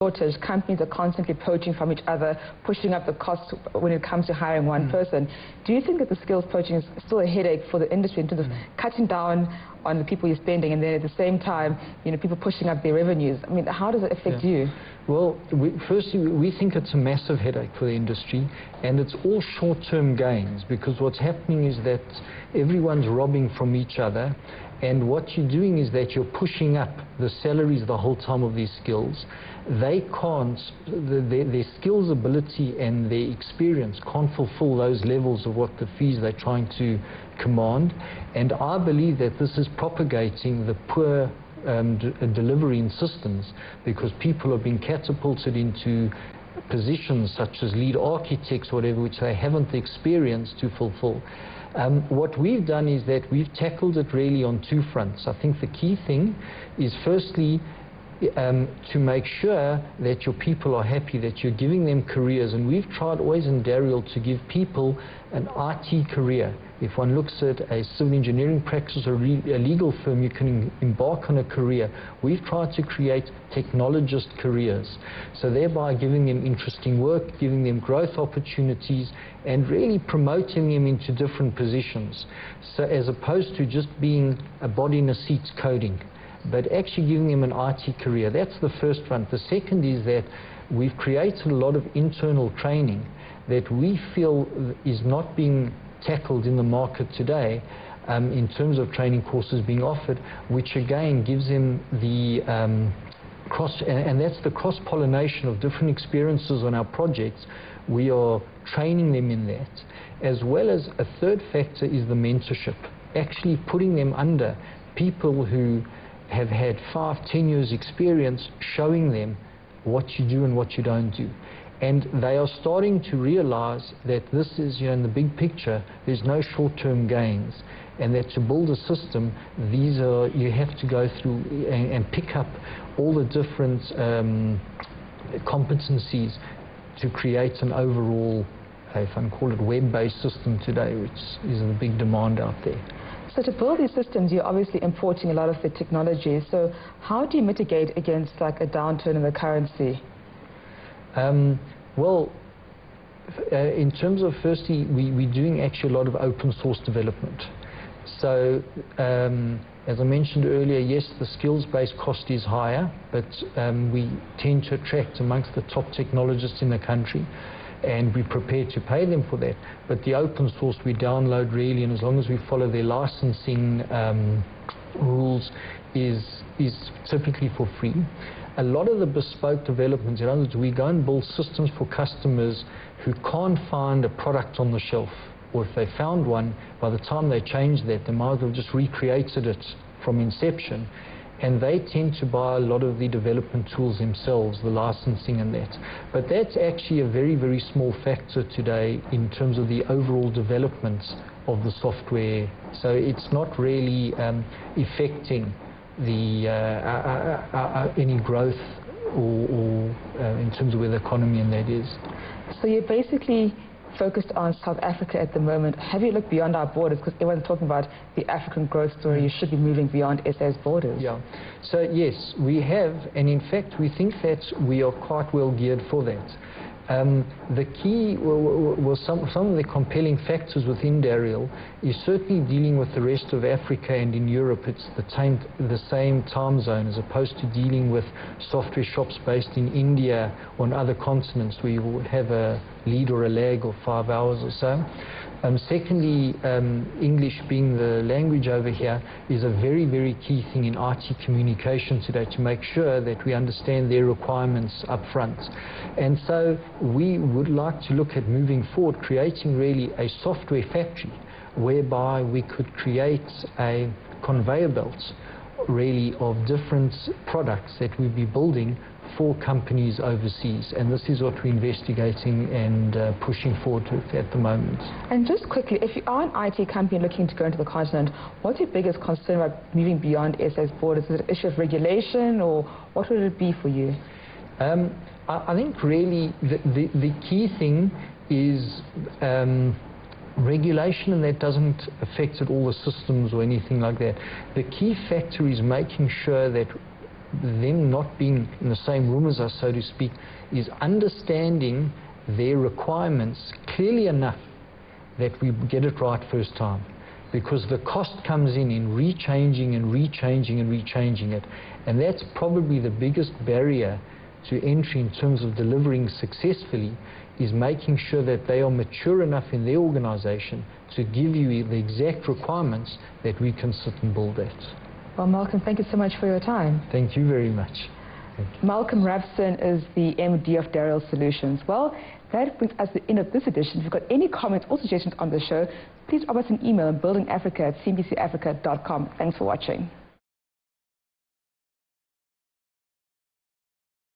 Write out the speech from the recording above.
shortage, companies are constantly poaching from each other, pushing up the cost when it comes to hiring one person. Do you think that the skills poaching is still a headache for the industry in terms of cutting down on the people you're spending, and then at the same time, you know, people pushing up their revenues? I mean, how does it affect you? Well, firstly, we think it's a massive headache for the industry, and it's all short-term gains, because what's happening is that everyone's robbing from each other, and what you're doing is that you're pushing up the salaries the whole time of these skills. They can't, their skills, ability, and their experience can't fulfill those levels of what the fees they're trying to command, and I believe that this is propagating the poor delivery in systems, because people are being catapulted into positions such as lead architects, whatever, which they haven't the experience to fulfill. What we've done is that we've tackled it really on two fronts. I think the key thing is firstly to make sure that your people are happy, that you're giving them careers, and we've tried always in Dariel to give people an IT career. If one looks at a civil engineering practice or a legal firm, you can embark on a career. We've tried to create technologist careers, so thereby giving them interesting work, giving them growth opportunities, and really promoting them into different positions. So as opposed to just being a body in a seat coding, but actually giving them an IT career. That's the first front. The second is that we've created a lot of internal training that we feel is not being tackled in the market today, in terms of training courses being offered, which again gives them the and that's the cross-pollination of different experiences on our projects. We are training them in that, as well as a third factor is the mentorship, actually putting them under people who have had 5-10 years experience, showing them what you do and what you don't do. And they are starting to realize that this is, you know, in the big picture, there's no short-term gains, and that to build a system, these are, you have to go through and pick up all the different competencies to create an overall, if I can call it, web-based system today, which is a big demand out there. So to build these systems, you're obviously importing a lot of the technology. So how do you mitigate against like a downturn in the currency? Well, in terms of, firstly, we're doing actually a lot of open source development. So as I mentioned earlier, yes, the skills-based cost is higher, but we tend to attract amongst the top technologists in the country, and we're prepared to pay them for that. But the open source we download really, and as long as we follow their licensing rules, is typically for free. A lot of the bespoke developments, in other words, we go and build systems for customers who can't find a product on the shelf, or if they found one, by the time they change that, they might have just recreated it from inception. And they tend to buy a lot of the development tools themselves, the licensing and that. But that's actually a very, very small factor today in terms of the overall development of the software. So it's not really affecting the any growth or in terms of where the economy and that is. So you're basically focused on South Africa at the moment. Have you looked beyond our borders? Because everyone's talking about the African growth story. You should be moving beyond SA's borders. Yeah. So yes, we have, and in fact we think that we are quite well geared for that. The key was some of the compelling factors within Dariel is certainly dealing with the rest of Africa, and in Europe it's the same time zone, as opposed to dealing with software shops based in India or on other continents where you would have a lead or a lag of 5 hours or so. Secondly, English being the language over here is a very, very key thing in IT communication today, to make sure that we understand their requirements up front. And so we would like to look at moving forward, creating really a software factory whereby we could create a conveyor belt really of different products that we'd be building for companies overseas, and this is what we're investigating and pushing forward with at the moment. And just quickly, if you are an IT company looking to go into the continent, what's your biggest concern about moving beyond SA's borders? Is it an issue of regulation, or what would it be for you? I think really the key thing is regulation, and that doesn't affect all the systems or anything like that. The key factor is making sure that them not being in the same room as us, so to speak, is understanding their requirements clearly enough that we get it right first time. Because the cost comes in rechanging and rechanging and rechanging it. And that's probably the biggest barrier to entry in terms of delivering successfully, is making sure that they are mature enough in their organization to give you the exact requirements that we can sit and build at. Well, Malcolm, thank you so much for your time. Thank you very much. Malcolm Rabson is the MD of Dariel Solutions. Well, that brings us to the end of this edition. If you've got any comments or suggestions on the show, please drop us an email at buildingafrica@cnbcafrica.com. Thanks for watching.